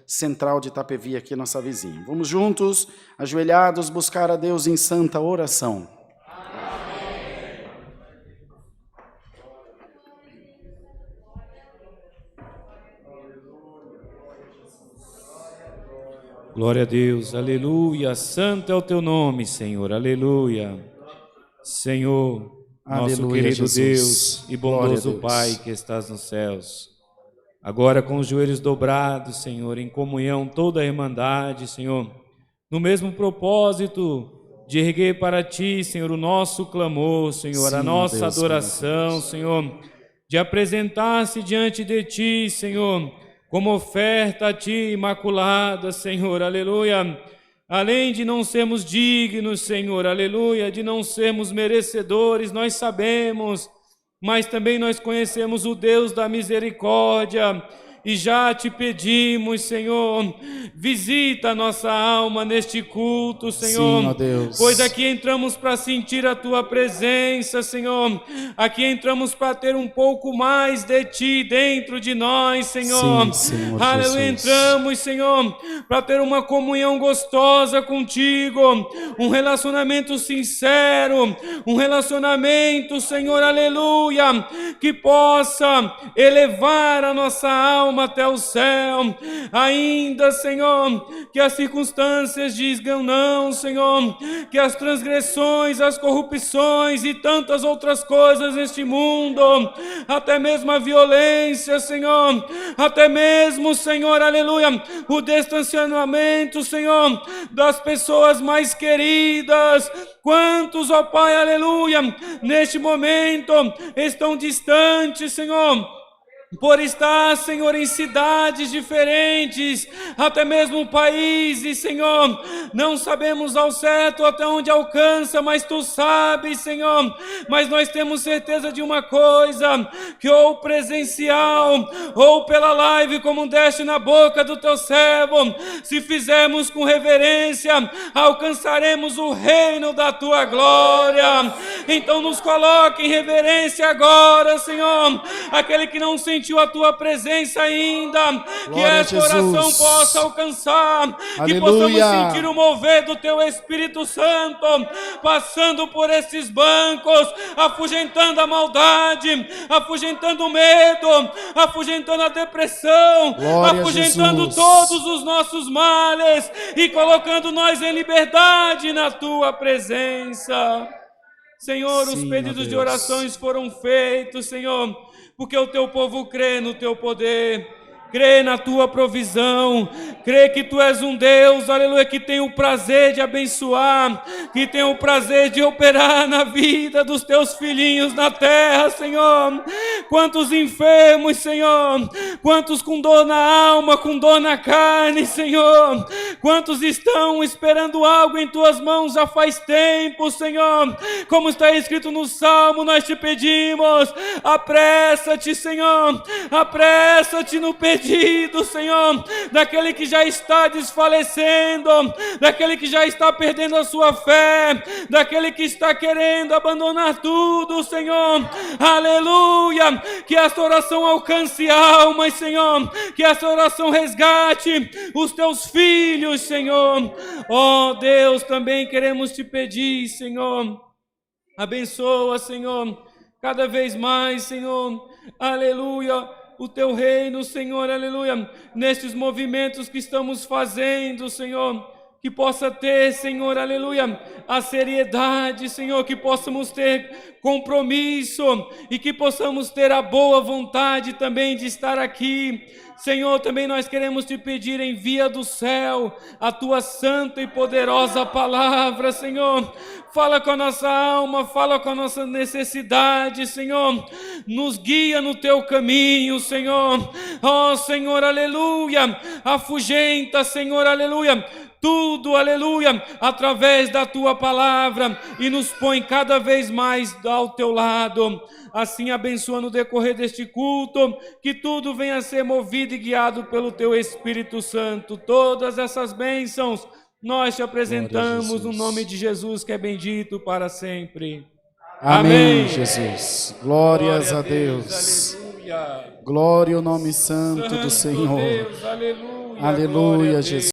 central de Itapevi, aqui nossa vizinha. Vamos juntos, ajoelhados, buscar a Deus em santa oração. Glória a Deus, aleluia, santo é o teu nome, Senhor, aleluia. Senhor, nosso Aleluia, querido Jesus. Deus e bondoso Glória a Deus. Pai que estás nos céus, agora com os joelhos dobrados, Senhor, em comunhão toda a irmandade, Senhor, no mesmo propósito de erguer para Ti, Senhor, o nosso clamor, Senhor, Sim, a nossa Deus, adoração, Deus. Senhor, de apresentar-se diante de Ti, Senhor, como oferta a Ti, imaculada, Senhor, aleluia. Além de não sermos dignos, Senhor, aleluia, de não sermos merecedores, nós sabemos, mas também nós conhecemos o Deus da misericórdia, e já te pedimos, Senhor, visita a nossa alma neste culto, Senhor. Sim, ó Deus. Pois aqui entramos para sentir a Tua presença, Senhor. Aqui entramos para ter um pouco mais de Ti dentro de nós, Senhor. Sim, Senhor Aleluia, Jesus. entramos, Senhor, para ter uma comunhão gostosa contigo, um relacionamento sincero, um relacionamento, Senhor, aleluia, que possa elevar a nossa alma até o céu. Ainda, Senhor, que as circunstâncias digam não, Senhor, que as transgressões, as corrupções e tantas outras coisas neste mundo, até mesmo a violência, Senhor, até mesmo, Senhor, aleluia, o distanciamento, Senhor, das pessoas mais queridas. Quantos, ó Pai, aleluia, neste momento estão distantes, Senhor, por estar, Senhor, em cidades diferentes, até mesmo países, Senhor, não sabemos ao certo até onde alcança, mas Tu sabes, Senhor. Mas nós temos certeza de uma coisa, que ou presencial, ou pela live, como deste na boca do Teu servo, se fizermos com reverência, alcançaremos o reino da Tua glória. Então nos coloque em reverência agora, Senhor, aquele que não sentiu a Tua presença ainda, que Glória a esta oração Jesus. possa alcançar, que Aleluia. possamos sentir o mover do Teu Espírito Santo, passando por esses bancos, afugentando a maldade, afugentando o medo, afugentando a depressão, Glória a afugentando Jesus. todos os nossos males e colocando nós em liberdade na Tua presença. Senhor, os Sim, ó pedidos de Deus. orações foram feitos, Senhor, porque o Teu povo crê no Teu poder, crê na Tua provisão, crê que Tu és um Deus, aleluia, que tem o prazer de abençoar, que tem o prazer de operar na vida dos Teus filhinhos na terra, Senhor. Quantos enfermos, Senhor, quantos com dor na alma, com dor na carne, Senhor, quantos estão esperando algo em Tuas mãos já faz tempo, Senhor, como está escrito no Salmo, nós Te pedimos, apressa-te, Senhor, apressa-te no pedido, Senhor, daquele que já está desfalecendo, daquele que já está perdendo a sua fé, daquele que está querendo abandonar tudo, Senhor, aleluia, que esta oração alcance almas, Senhor, que esta oração resgate os Teus filhos, Senhor. Ó Deus, também queremos Te pedir, Senhor, abençoa, Senhor, cada vez mais, Senhor, aleluia, o Teu reino, Senhor, aleluia, nestes movimentos que estamos fazendo, Senhor, que possa ter, Senhor, aleluia, a seriedade, Senhor, que possamos ter compromisso e que possamos ter a boa vontade também de estar aqui. Senhor, também nós queremos Te pedir, envia do céu a Tua santa e poderosa palavra, Senhor. Fala com a nossa alma, fala com a nossa necessidade, Senhor. Nos guia no Teu caminho, Senhor. Ó Senhor, aleluia. Afugenta, Senhor, aleluia, tudo, aleluia, através da Tua palavra e nos põe cada vez mais ao Teu lado. Assim abençoa no decorrer deste culto, que tudo venha a ser movido e guiado pelo Teu Espírito Santo. Todas essas bênçãos nós Te apresentamos no nome de Jesus, que é bendito para sempre. Amém, Jesus. Glórias a Deus. Aleluia. Glória ao nome santo do Santo Senhor. Deus, aleluia. Glória a Aleluia, Deus. Jesus.